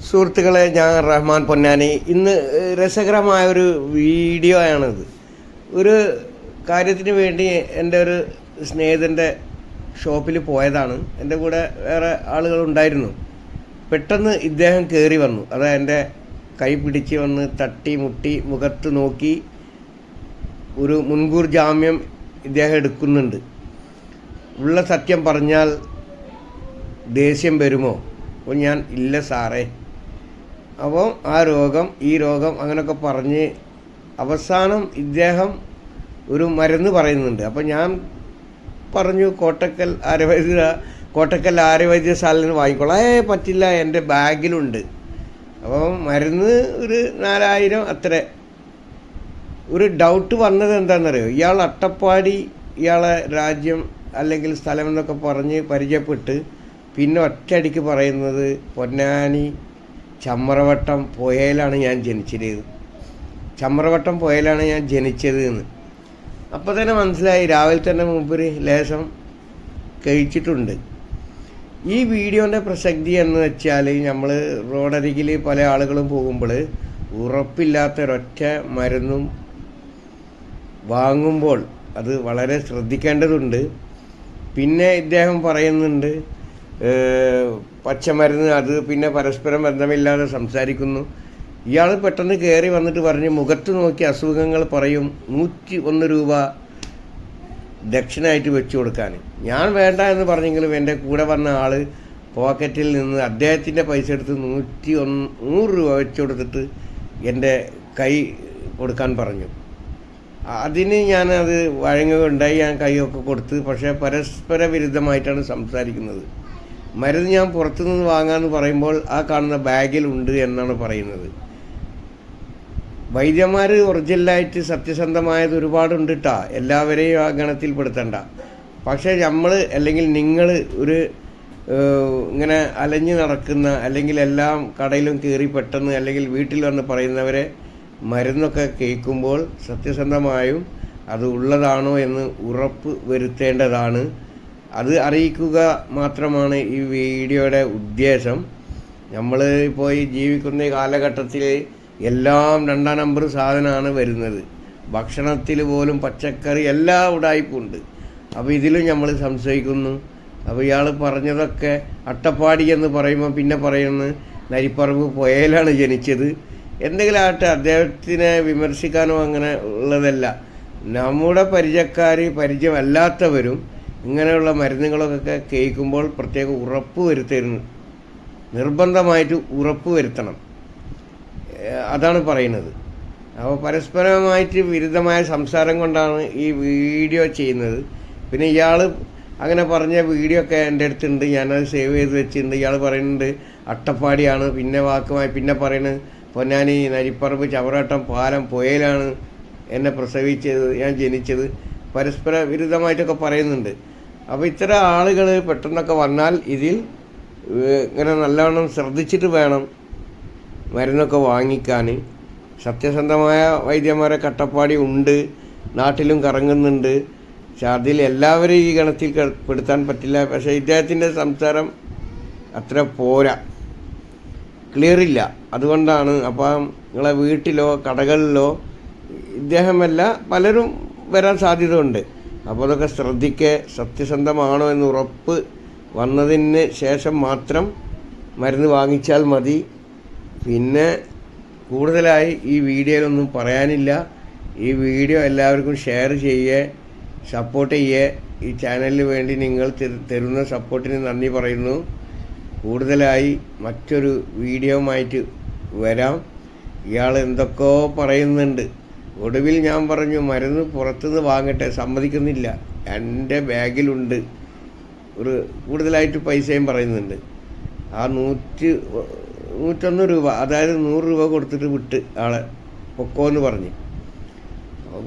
സുഹൃത്തുക്കളെ, ഞാൻ റഹ്മാൻ പൊന്നാനി. ഇന്ന് രസകരമായൊരു വീഡിയോ ആണിത്. ഒരു കാര്യത്തിന് വേണ്ടി എൻ്റെ ഒരു സ്നേഹിതൻ്റെ ഷോപ്പിൽ പോയതാണ്. എൻ്റെ കൂടെ വേറെ ആളുകളുണ്ടായിരുന്നു. പെട്ടെന്ന് ഇദ്ദേഹം കയറി വന്നു. അത് എൻ്റെ കൈ പിടിച്ച് വന്ന് തട്ടി മുട്ടി മുഖത്ത് നോക്കി ഒരു മുൻകൂർ ജാമ്യം ഇദ്ദേഹം എടുക്കുന്നുണ്ട്. ഉള്ള സത്യം പറഞ്ഞാൽ ദേഷ്യം വരുമോ? അപ്പോൾ ഞാൻ ഇല്ല സാറേ, അപ്പോൾ ഈ രോഗം അങ്ങനെയൊക്കെ പറഞ്ഞ് അവസാനം ഇദ്ദേഹം ഒരു മരുന്ന് പറയുന്നുണ്ട്. അപ്പോൾ ഞാൻ പറഞ്ഞു കോട്ടക്കൽ ആര്യവൈദ്യശാലയിൽ നിന്ന് വാങ്ങിക്കോളാം. പറ്റില്ല, എൻ്റെ ബാഗിലുണ്ട്. അപ്പോൾ മരുന്ന് ഒരു 4000 അത്ര. ഒരു ഡൗട്ട് വന്നത് എന്താണെന്നറിയോ? ഇയാൾ അട്ടപ്പാടി, ഇയാളെ രാജ്യം അല്ലെങ്കിൽ സ്ഥലം എന്നൊക്കെ പറഞ്ഞ് പരിചയപ്പെട്ട് പിന്നെ ഒറ്റയടിക്ക് പറയുന്നത് പൊന്നാനി ചമ്രവട്ടം പുഴയിലാണ് ഞാൻ ജനിച്ചത് എന്ന്. അപ്പോൾ തന്നെ മനസ്സിലായി, രാവിലെ തന്നെ മുമ്പ് ലേശം കഴിച്ചിട്ടുണ്ട്. ഈ വീഡിയോൻ്റെ പ്രസക്തി എന്ന് വെച്ചാൽ, നമ്മൾ റോഡരികിൽ പല ആളുകളും പോകുമ്പോൾ ഉറപ്പില്ലാത്തൊരൊറ്റ മരുന്നും വാങ്ങുമ്പോൾ അത് വളരെ ശ്രദ്ധിക്കേണ്ടതുണ്ട്. പിന്നെ ഇദ്ദേഹം പറയുന്നുണ്ട് പച്ചമരുന്ന്, അത് പിന്നെ പരസ്പരം ബന്ധമില്ലാതെ സംസാരിക്കുന്നു. ഇയാൾ പെട്ടെന്ന് കയറി വന്നിട്ട് പറഞ്ഞ് മുഖത്ത് നോക്കി അസുഖങ്ങൾ പറയും, 101 രൂപ ദക്ഷിണായിട്ട് വെച്ചു കൊടുക്കാൻ. ഞാൻ വേണ്ട എന്ന് പറഞ്ഞെങ്കിലും എൻ്റെ കൂടെ വന്ന ആൾ പോക്കറ്റിൽ നിന്ന് അദ്ദേഹത്തിൻ്റെ പൈസ എടുത്ത് 100 രൂപ വെച്ചു കൊടുത്തിട്ട് എൻ്റെ കൈ കൊടുക്കാൻ പറഞ്ഞു. അതിന് ഞാനത് വഴങ്ങുകയുണ്ടായി. ഞാൻ കൈയൊക്കെ കൊടുത്ത്. പക്ഷേ പരസ്പര വിരുദ്ധമായിട്ടാണ് സംസാരിക്കുന്നത്. മരുന്ന് ഞാൻ പുറത്തുനിന്ന് വാങ്ങാമെന്ന് പറയുമ്പോൾ ആ കാണുന്ന ബാഗിലുണ്ട് എന്നാണ് പറയുന്നത്. വൈദ്യന്മാർ ഒറിജിനലായിട്ട് സത്യസന്ധമായത് ഒരുപാടുണ്ട് കേട്ടോ. എല്ലാവരെയും ആ ഗണത്തിൽപ്പെടുത്തണ്ട. പക്ഷേ നമ്മൾ അല്ലെങ്കിൽ നിങ്ങൾ ഒരു ഇങ്ങനെ അലഞ്ഞു നടക്കുന്ന, അല്ലെങ്കിൽ എല്ലാം കടയിലും കയറി പെട്ടെന്ന് അല്ലെങ്കിൽ വീട്ടിൽ വന്ന് പറയുന്നവരെ മരുന്നൊക്കെ കേൾക്കുമ്പോൾ സത്യസന്ധമായും അത് ഉള്ളതാണോ എന്ന് ഉറപ്പ് വരുത്തേണ്ടതാണ്. അത് അറിയിക്കുക മാത്രമാണ് ഈ വീഡിയോയുടെ ഉദ്ദേശം. നമ്മൾ ഇപ്പോൾ ഈ ജീവിക്കുന്ന കാലഘട്ടത്തിൽ എല്ലാം 2ാം നമ്പർ സാധനമാണ് വരുന്നത്. ഭക്ഷണത്തിൽ പോലും പച്ചക്കറി എല്ലാ ഉടായ്പുണ്ട്. അപ്പോൾ ഇതിലും നമ്മൾ സംശയിക്കുന്നു. അപ്പോൾ ഇയാൾ പറഞ്ഞതൊക്കെ അട്ടപ്പാടി എന്ന് പറയുമ്പോൾ പിന്നെ പറയുന്നത് നരിപ്പറമ്പ് പുഴയിലാണ് ജനിച്ചത്. എന്തെങ്കിലും ആകട്ടെ, അദ്ദേഹത്തിനെ വിമർശിക്കാനോ അങ്ങനെ ഉള്ളതല്ല. നമ്മുടെ പരിചയമല്ലാത്തവരും ഇങ്ങനെയുള്ള മരുന്നുകളൊക്കെ കേൾക്കുമ്പോൾ പ്രത്യേകം നിർബന്ധമായിട്ട് ഉറപ്പ് വരുത്തണം. അതാണ് പറയുന്നത്. അപ്പോൾ പരസ്പരമായിട്ട് വിരുദ്ധമായ സംസാരം കൊണ്ടാണ് ഈ വീഡിയോ ചെയ്യുന്നത്. പിന്നെ ഇയാൾ അങ്ങനെ പറഞ്ഞ വീഡിയോ ഒക്കെ എൻ്റെ അടുത്തുണ്ട്, ഞാനത് സേവ് ചെയ്ത് വെച്ചിട്ടുണ്ട്. ഇയാൾ പറയുന്നുണ്ട് അട്ടപ്പാടിയാണ്, പിന്നെ വാക്കുമായി പിന്നെ പറയുന്നത് പൊന്നാനി നരിപ്പറമ്പ് ചവറവട്ടം പാലം പുഴയിലാണ് എന്നെ പ്രസവിച്ചത്, ഞാൻ ജനിച്ചത്. പരസ്പര വിരുദ്ധമായിട്ടൊക്കെ പറയുന്നുണ്ട്. അപ്പോൾ ഇത്തരം ആളുകൾ പെട്ടെന്നൊക്കെ വന്നാൽ ഇതിൽ ഇങ്ങനെ നല്ലവണ്ണം ശ്രദ്ധിച്ചിട്ട് വേണം മരുന്നൊക്കെ വാങ്ങിക്കാൻ. സത്യസന്ധമായ വൈദ്യന്മാരെ കട്ടപ്പാടി ഉണ്ട്, നാട്ടിലും കറങ്ങുന്നുണ്ട്. പക്ഷെ അതിൽ എല്ലാവരും ഈ ഗണത്തിൽ പെടുത്താൻ പറ്റില്ല. പക്ഷേ ഇദ്ദേഹത്തിൻ്റെ സംസാരം അത്ര പോരാ, ക്ലിയറില്ല. അതുകൊണ്ടാണ്. അപ്പം നിങ്ങളെ വീട്ടിലോ കടകളിലോ ഇദ്ദേഹമല്ല പലരും വരാൻ സാധ്യത ഉണ്ട്. അപ്പോൾ അതൊക്കെ ശ്രദ്ധിക്കുക. സത്യസന്ധമാണോ എന്ന് ഉറപ്പ് വന്നതിന് ശേഷം മാത്രം മരുന്ന് വാങ്ങിച്ചാൽ മതി. പിന്നെ കൂടുതലായി ഈ വീഡിയോയിലൊന്നും പറയാനില്ല. ഈ വീഡിയോ എല്ലാവർക്കും ഷെയർ ചെയ്യുക, സപ്പോർട്ട് ചെയ്യുക. ഈ ചാനലിന് വേണ്ടി നിങ്ങൾ തരുന്ന സപ്പോർട്ടിന് നന്ദി പറയുന്നു. കൂടുതലായി മറ്റൊരു വീഡിയോയുമായിട്ട് വരാം. ഇയാൾ എന്തൊക്കെയോ പറയുന്നുണ്ട്. ഒടുവിൽ ഞാൻ പറഞ്ഞു മരുന്ന് പുറത്തുനിന്ന് വാങ്ങട്ടെ, സമ്മതിക്കുന്നില്ല, എൻ്റെ ബാഗിലുണ്ട്. കൂടുതലായിട്ട് പൈസയും പറയുന്നുണ്ട്. ആ 101 രൂപ, അതായത് 100 രൂപ കൊടുത്തിട്ട് വിട്ട് ആളെ പൊക്കോന്ന് പറഞ്ഞ്.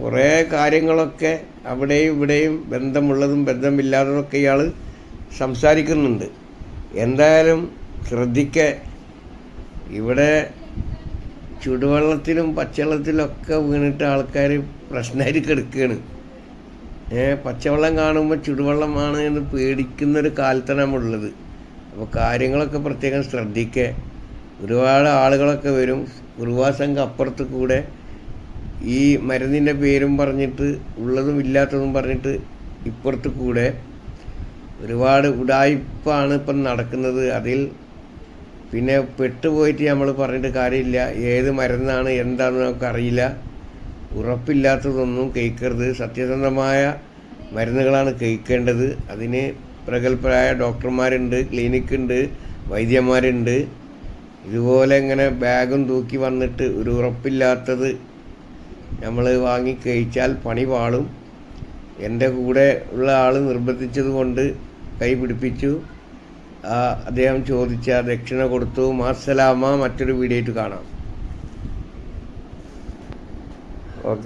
കുറേ കാര്യങ്ങളൊക്കെ അവിടെയും ഇവിടെയും ബന്ധമുള്ളതും ബന്ധമില്ലാത്തതൊക്കെ ഇയാൾ സംസാരിക്കുന്നുണ്ട്. എന്തായാലും ശ്രദ്ധിക്കുക. ഇവിടെ ചുടുവെള്ളത്തിലും പച്ചവെള്ളത്തിലൊക്കെ വീണിട്ട് ആൾക്കാർ പ്രശ്നമായിട്ട് കിടക്കുകയാണ്. പച്ചവെള്ളം കാണുമ്പോൾ ചുടുവെള്ളമാണ് എന്ന് പേടിക്കുന്നൊരു കാലത്താണ് നമ്മളുള്ളത്. അപ്പോൾ കാര്യങ്ങളൊക്കെ പ്രത്യേകം ശ്രദ്ധിക്കുക. ഒരുപാട് ആളുകളൊക്കെ വരും. കുറുവാ സംഘം അപ്പുറത്ത് കൂടെ ഈ മരുന്നിൻ്റെ പേരും പറഞ്ഞിട്ട് ഉള്ളതും ഇല്ലാത്തതും പറഞ്ഞിട്ട് ഇപ്പുറത്ത് കൂടെ ഒരുപാട് ഉഡായിപ്പാണ് ഇപ്പം നടക്കുന്നത്. അതിൽ പിന്നെ പെട്ടുപോയിട്ട് നമ്മൾ പറഞ്ഞിട്ട് കാര്യമില്ല. ഏത് മരുന്നാണ് എന്താണെന്ന് നമുക്കറിയില്ല. ഉറപ്പില്ലാത്തതൊന്നും കഴിക്കരുത്. സത്യസന്ധമായ മരുന്നുകളാണ് കഴിക്കേണ്ടത്. അതിന് പ്രഗത്ഭരായ ഡോക്ടർമാരുണ്ട്, ക്ലിനിക്കുണ്ട്, വൈദ്യന്മാരുണ്ട്. ഇതുപോലെ ഇങ്ങനെ ബാഗും തൂക്കി വന്നിട്ട് ഒരു ഉറപ്പില്ലാത്തത് നമ്മൾ വാങ്ങി കഴിച്ചാൽ പണി പാളും. എൻ്റെ കൂടെ ഉള്ള ആൾ നിർബന്ധിച്ചത് കൊണ്ട് കൈ പിടിപ്പിച്ചു. അദ്ദേഹം ചോദിച്ച ദക്ഷിണ കൊടുത്തു. മാസ്സലാമ. മറ്റൊരു വീഡിയോ ആയിട്ട് കാണാം. ഓക്കെ.